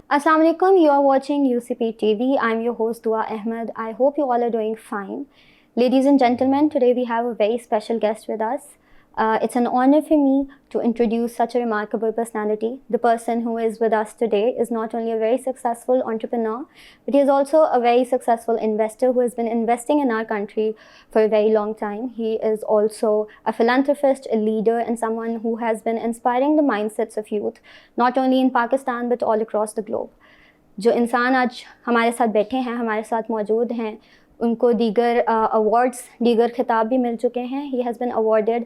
Assalamu alaikum, you are watching UCP TV. I'm your host Dua Ahmad. I hope you all are doing fine. Ladies and gentlemen, today we have a very special guest with us. It's an honor for me to introduce such a remarkable personality. The person who is with us today is not only a very successful entrepreneur, but he is also a very successful investor who has been investing in our country for a very long time. He is also a philanthropist, a leader, and someone who has been inspiring the mindsets of youth, not only in Pakistan, but all across the globe. जो इंसान आज हमारे साथ बैठे हैं, हमारे साथ मौजूद हैं, उनको दीगर अवार्ड्स, दीगर खिताब भी मिल चुके हैं. He has been awarded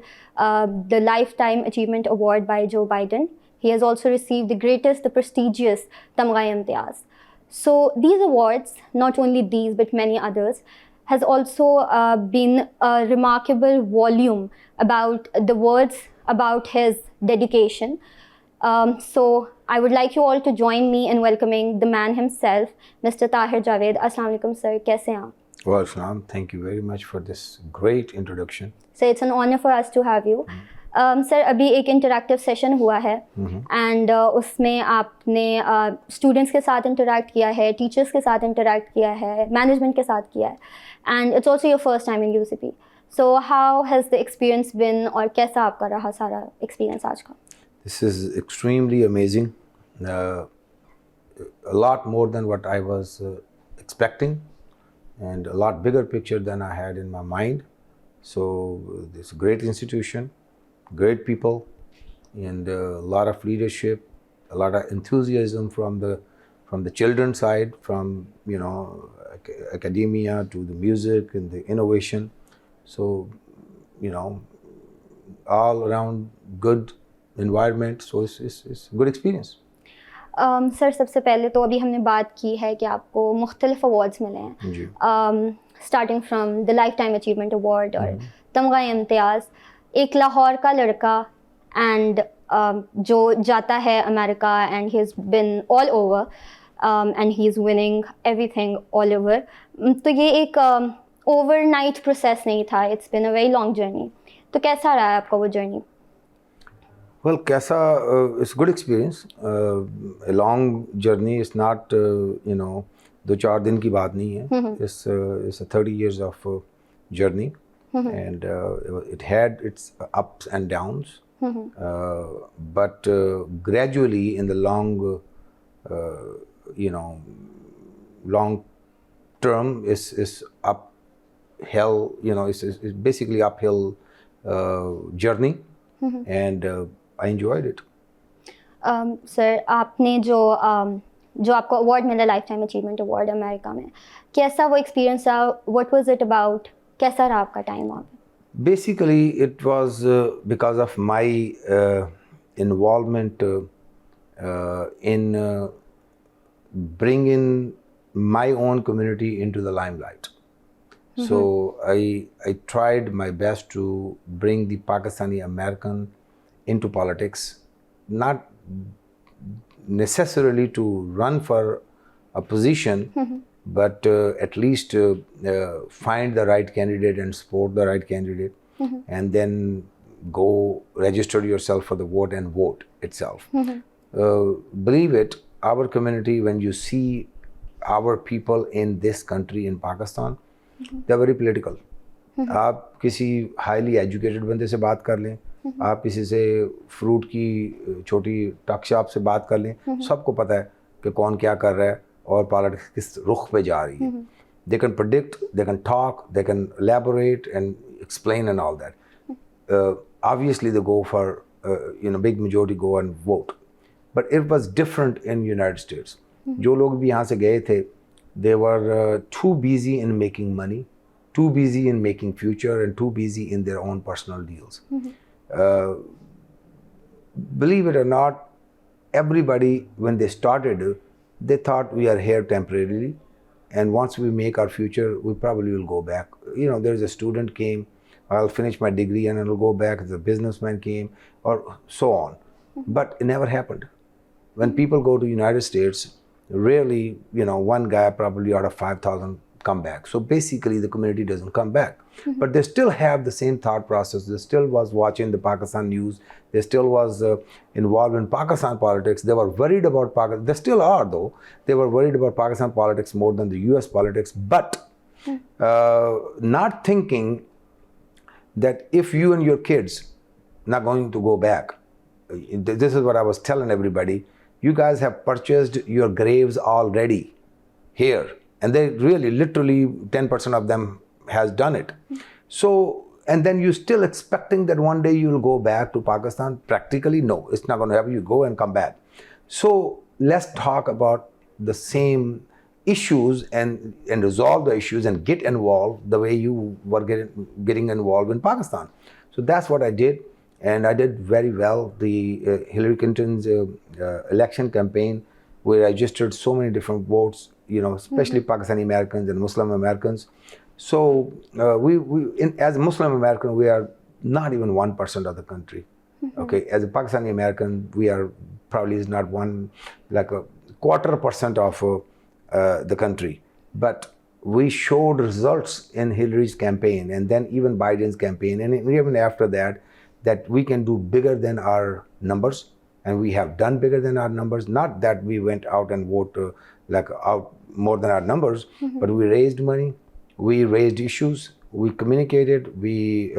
the Lifetime Achievement Award by Joe Biden. He has also received the greatest, the prestigious Tamgha Imtiaz. So these awards, not only these but many others, has also been a remarkable volume about the words about his dedication. So I would like you all to join me in welcoming the man himself, Mr. Tahir Javed. Assalamu alaikum, sir. कैसे हैं आप? Well, Islam, thank you very much for this great introduction. So it's an honor for us to have you. Sir अभी एक interactive session हुआ है and उसमें आपने students के साथ इंटरैक्ट किया है, टीचर्स के साथ इंटरैक्ट किया है, मैनेजमेंट के साथ किया है, and it's also your first time in UCP. So how has the experience been, और कैसा आपका रहा सारा एक्सपीरियंस आज का? This is extremely amazing. A lot more than what I was expecting, and a lot bigger picture than I had in my mind. So it's a great institution, great people, and a lot of leadership, a lot of enthusiasm from the children's side, from academia to the music and the innovation. So all around good environment. So it's a good experience. Sir सबसे पहले तो अभी हमने बात की है कि आपको मुख्तलिफ अवार्ड्स मिले हैं, starting from the life time achievement award और तमगा इम्तियाज़. एक लाहौर का लड़का एंड जो जाता है America and he is been all over and he is winning everything all over. तो ये एक ओवरनाइट प्रोसेस नहीं था, it's been a very long journey. तो कैसा रहा है आपका वो जर्नी? Well, कैसा it's good experience. A long journey is not 2-4 दिन की बात नहीं है. It's a 30 years of journey, and it had its ups and downs. But gradually in the long term is uphill. It's basically uphill journey, and I enjoyed it. Sir आपने जो आपको award मिला life time achievement award America में, कैसा वो experience था? What was it about? कैसा रहा आपका टाइम वहाँ पे? Basically it was because of my involvement in bringing my own community into the limelight. So I tried my best to bring the Pakistani American into politics, not necessarily to run for a position, but at least find the right candidate and support the right candidate, and then go register yourself for the vote and vote itself. Believe it, our community, when you see our people in this country, in Pakistan, they are very political. आप किसी highly educated बंदे से बात कर लें, आप किसी से फ्रूट की छोटी टक शॉप से बात कर लें, सबको पता है कि कौन क्या कर रहा है और पॉलिटिक्स किस रुख पे जा रही है. They can predict, they can talk, they can elaborate and explain and all that. Obviously they go for big majority go and vote, but it was different in United States. जो लोग भी यहाँ से गए थे, they were too busy in making money, too busy in making future, and too busy in their own personal deals. Believe it or not, everybody, when they started, they thought we are here temporarily, and once we make our future, we probably will go back. There's a student came, I'll finish my degree and I'll go back. The businessman came, or so on. But it never happened. When people go to United States, rarely, one guy probably out of 5,000 come back. So basically the community doesn't come back. but they still have the same thought process. They still was watching the Pakistan news. They still was involved in Pakistan politics. They were worried about Pakistan. They still are, though. They were worried about Pakistan politics more than the US politics, but not thinking that if you and your kids not going to go back, this is what I was telling everybody, you guys have purchased your graves already here. And they really, literally 10% of them has done it. So, and then you're still expecting that one day you'll go back to Pakistan? Practically, no, it's not going to happen. You go and come back. So let's talk about the same issues and resolve the issues and get involved the way you were getting involved in Pakistan. So that's what I did. And I did very well. The Hillary Clinton's election campaign, we registered so many different votes, especially Pakistani Americans and Muslim Americans. So as a Muslim American, we are not even 1% of the country. Okay, as a Pakistani American, we are probably is not like a 1/4% of the country. But we showed results in Hillary's campaign, and then even Biden's campaign, and even after that we can do bigger than our numbers, and we have done bigger than our numbers. Not that we went out and voted out more than our numbers, but we raised money, we raised issues, we communicated, we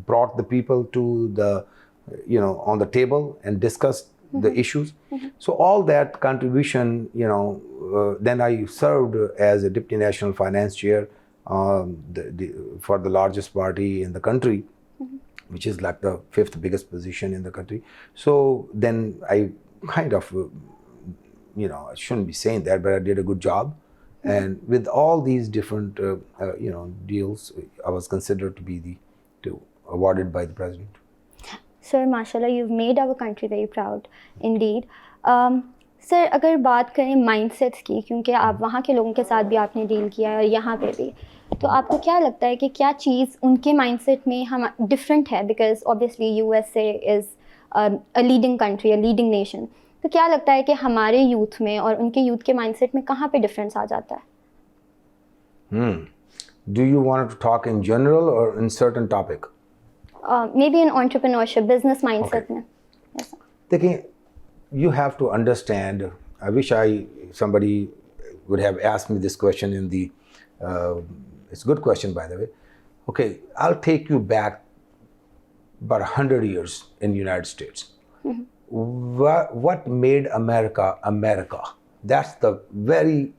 brought the people to the, on the table and discussed the issues. So all that contribution, then I served as a Deputy National Finance Chair for the largest party in the country, which is like the 5th biggest position in the country. So then I kind of, I shouldn't be saying that, but I did a good job. And with all these different, deals, I was considered to be awarded by the president. Sir, mashallah, you've made our country very proud, indeed. Sir, अगर बात करें mindsets की, क्योंकि आप वहाँ के लोगों के साथ भी आपने डील किया है और यहाँ पे भी, तो आपको क्या लगता है कि क्या चीज़ उनके माइंडसेट में हम डिफरेंट है? Because obviously USA is a leading country, a leading nation. तो क्या लगता है कि हमारे यूथ में और उनके यूथ के माइंडसेट में कहाँ पे डिफरेंस आ जाता है? Do you want to talk in general or in certain topic? Maybe in entrepreneurship, business mindset में. Yes. देखिए, you have to understand. I wish somebody would have asked me this question in the. It's a good question, by the way. Okay, I'll take you back about 100 years in the United States. What made America America? That's the very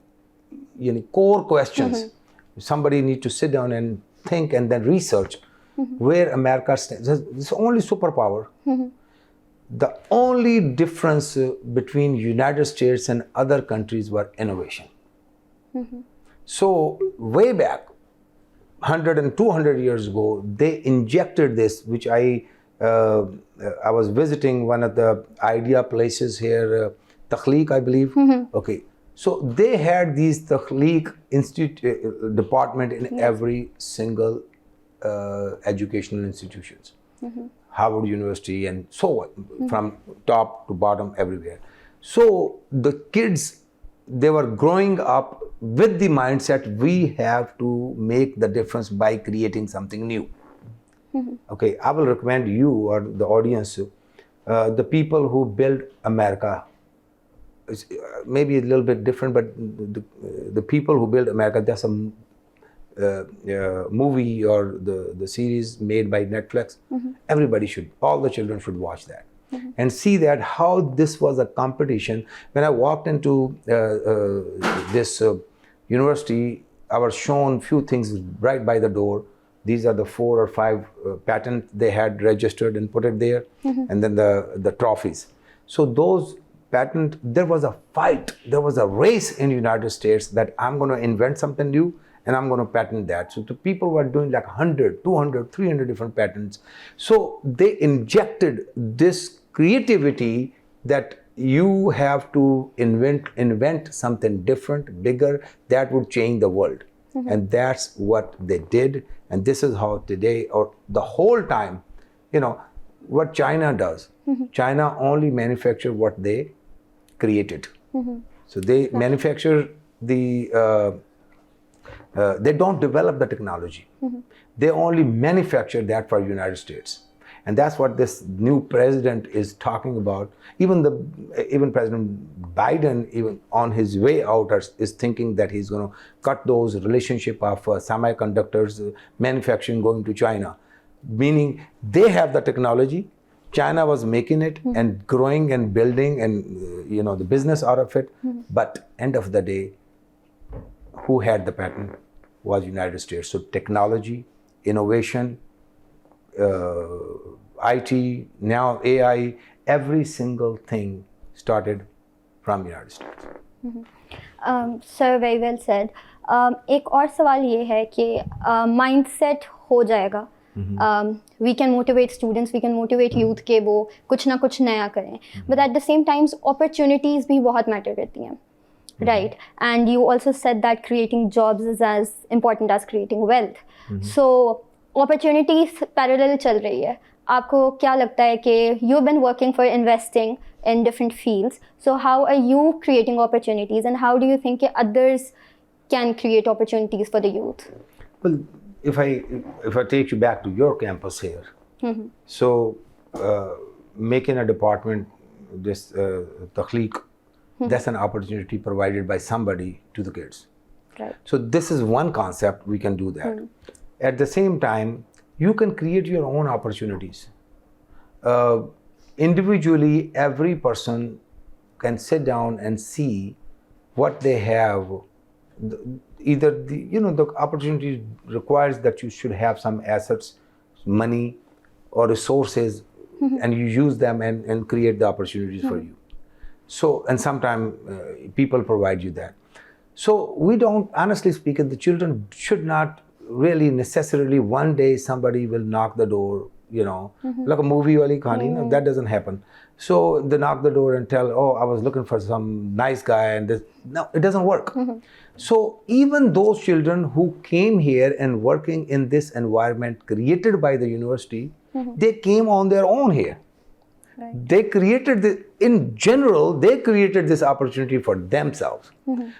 core questions. Somebody needs to sit down and think and then research where America stands. It's only superpower. The only difference between United States and other countries were innovation. So way back, 100 and 200 years ago, they injected this, which I was visiting one of the idea places here, Takhliq, I believe. Okay, so they had these Takhliq department in every single educational institutions. Harvard University and so on, from top to bottom, everywhere. So the kids, they were growing up with the mindset, we have to make the difference by creating something new. Okay, I will recommend you or the audience, the people who build America. It's maybe a little bit different, but the people who build America, there's some movie or the series made by Netflix. Everybody all the children should watch that and see that how this was a competition. When I walked into this university, I was shown few things right by the door. These are the 4 or 5 patents they had registered and put it there, and then the trophies. So those patents, there was a fight, there was a race in the United States that I'm going to invent something new and I'm going to patent that. So the people were doing like 100, 200, 300 different patents. So they injected this creativity that you have to invent something different, bigger, that would change the world. And that's what they did. And this is how today, or the whole time, what China does. China only manufacture what they created. So they manufacture they don't develop the technology. They only manufacture that for United States. And that's what this new president is talking about. Even President Biden, even on his way out, is thinking that he's going to cut those relationship of semiconductors manufacturing going to China, meaning they have the technology. China was making it and growing and building and the business out of it. But end of the day, who had the patent was United States. So technology, innovation, IT, now AI, every single thing started from United States. Sir, very well said. एक और सवाल ये है कि mindset हो जाएगा. We can motivate students, we can motivate youth के वो कुछ ना कुछ नया करें. But at the same time, opportunities भी बहुत matter करती हैं. Right, and you also said that creating jobs is as important as creating wealth. So opportunities parallel चल रही है. आपको क्या लगता है कि you've been working for investing in different fields. So how are you creating opportunities, and how do you think others can create opportunities for the youth? Well, if I take you back to your campus here, so making a department, this takhliq, that's an opportunity provided by somebody to the kids. Right. So this is one concept, we can do that. At the same time, you can create your own opportunities. Individually, every person can sit down and see what they have. The opportunity requires that you should have some assets, money, or resources, and you use them and create the opportunities for you. So, and sometimes people provide you that. So we don't, honestly speaking, the children should not really necessarily one day somebody will knock the door, like a movie wali kahani, no, that doesn't happen. So they knock the door and tell, oh, I was looking for some nice guy, and this. No, it doesn't work. So even those children who came here and working in this environment created by the university, they came on their own here. Right. They created in general, they created this opportunity for themselves.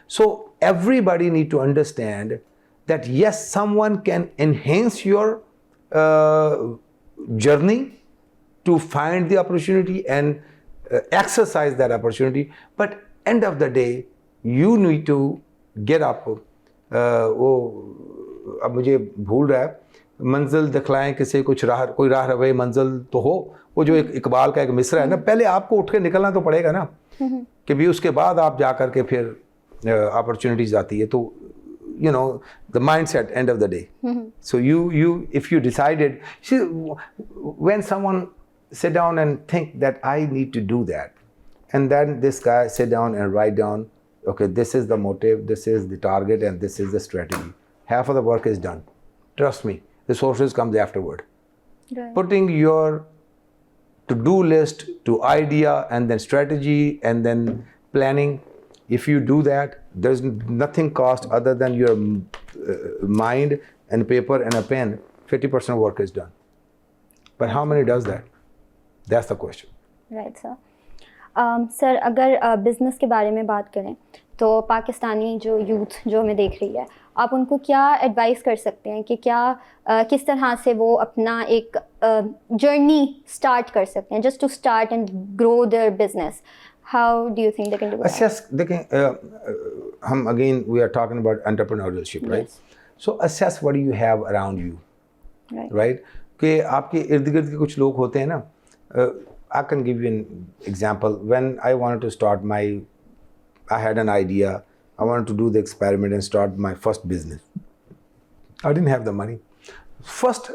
So everybody need to understand that yes, someone can enhance your journey to find the opportunity and exercise that opportunity. But end of the day, you need to get up. अब मुझे भूल रहा है, मंजिल दिखलाएं किसे कुछ राह, कोई राह रहे मंजिल तो हो. वो जो एक इकबाल का एक मिसरा है ना, पहले आपको उठ के निकलना तो पड़ेगा ना, कि भी उसके बाद आप जा करके फिर अपॉर्चुनिटीज आती है. तो the mindset end of the day. So if you decided, see, when someone sit down and think that I need to do that, and then this guy sit down and write down, okay, this is the motive, this is the target, and this is the strategy. Half of the work is done. Trust me, resources comes afterward. Right. Putting your to-do list to idea and then strategy and then planning. If you do that, there's nothing cost other than your mind and paper and a pen. 50% of work is done. But how many does that? That's the question. Right, sir. Sir अगर business के बारे में बात करें तो पाकिस्तानी जो youth जो हमें देख रही है, आप उनको क्या एडवाइस कर सकते हैं कि किस तरह से वो अपना एक जर्नी स्टार्ट कर सकते हैं, just to start and grow their business? How do you think they can do that? Assess, again, we are talking about entrepreneurship, right? Yes. So assess what do you have around you, right? कि आपके इर्द गिर्द के कुछ लोग होते हैं ना. I can give you an example. When I wanted to start I had an idea. I wanted to do the experiment and start my first business. I didn't have the money. First,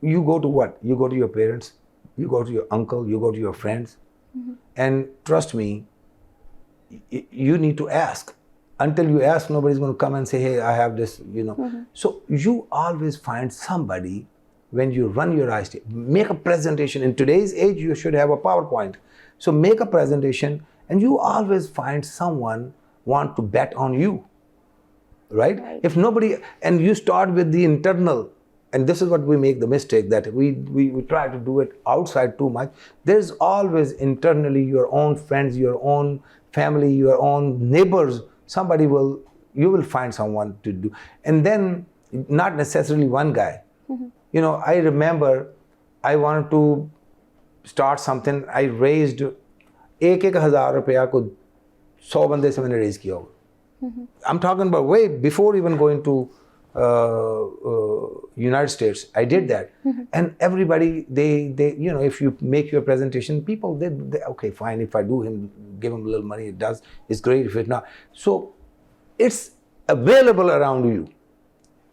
you go to what? You go to your parents, you go to your uncle, you go to your friends. And trust me, you need to ask. Until you ask, nobody's going to come and say, hey, I have this, So you always find somebody when you run your eyes. Make a presentation. In today's age, you should have a PowerPoint. So make a presentation and you always find someone want to bet on you, right? If nobody, and you start with the internal. And this is what we make the mistake, that we try to do it outside too much. There's always internally your own friends, your own family, your own neighbors. You will find someone to do. And then not necessarily one guy. You know, I remember I wanted to start something. I raised 1,000 रुपया को 100 बंदे से मैंने raise किया होगा. I'm talking about way before even going to United States. I did that, and everybody they you know, if you make your presentation, people they okay, fine, if I do give him a little money, it's great. If it's not, so it's available around you,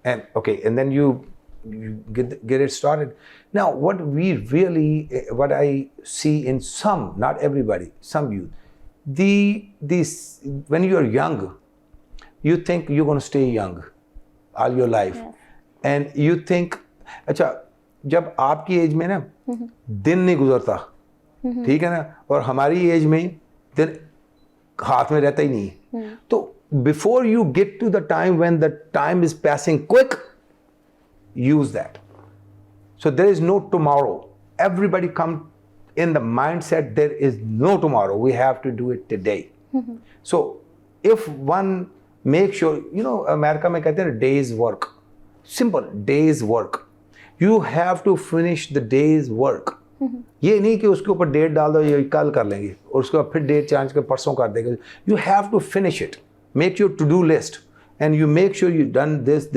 and okay, and then you get it started. Now, what I see in some, not everybody, some youth, when you are young, you think you're going to stay young all your life. Yes. And you think, अच्छा, जब आपकी as में ना दिन नहीं गुजरता, ठीक है ना, और हमारी एज में दिन हाथ में रहता ही नहीं है. तो before you get to the time when the time is passing quick, use that. So there is no tomorrow. Everybody come in the mindset there is no tomorrow. We have to do it today. So if one make sure, you know, America में कहते हैं day's work. Simple, day's work. You have to finish the day's work. ये नहीं कि उसके ऊपर date डाल दो, ये कल कर लेंगे और उसके बाद फिर डेट चेंज कर परसों कर देंगे. You have to finish it. Make your to-do list and you make sure you've done this,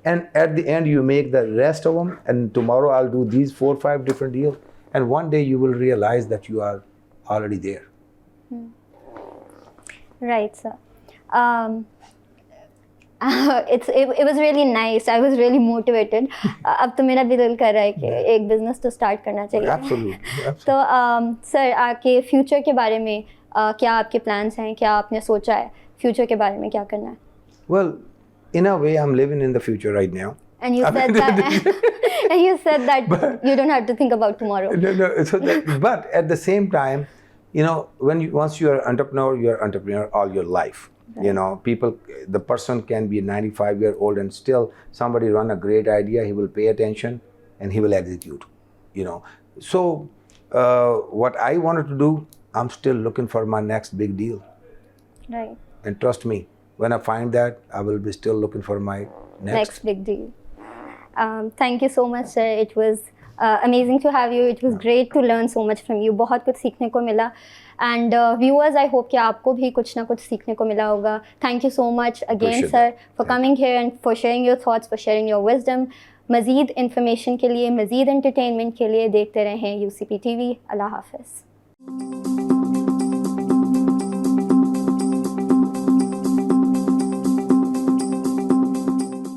and at the end you make the rest of them, and tomorrow I'll do these 4 or 5 different deals, and one day you will realize that you are already there. Right, sir. It was really nice. I was really motivated. अब तो मेरा भी दिल कर रहा है कि एक business तो start करना चाहिए. Absolutely. तो sir, आपके future के बारे में क्या आपके plans हैं? क्या आपने सोचा है future के बारे में क्या करना है? Well, in a way, I'm living in the future right now. And you said that, and you said that you don't have to think about tomorrow. No. So but at the same time, you know, once you are an entrepreneur, you are an entrepreneur all your life. Right. You know, the person can be 95-year-old and still somebody run a great idea. He will pay attention and he will execute. You know, so what I wanted to do, I'm still looking for my next big deal. Right. And trust me, when I find that, I will be still looking for my next big deal. Thank you so much, sir. It was amazing to have you. It was great to learn so much from you. बहुत कुछ सीखने को मिला. And viewers, I hope कि आपको भी कुछ ना कुछ सीखने को मिला होगा. Thank you so much again, sir, for coming here and for sharing your thoughts, for sharing your wisdom. मज़ीद information के लिए, मज़ीद entertainment के लिए देखते रहें UCP TV. अल्लाह हाफ़िज़.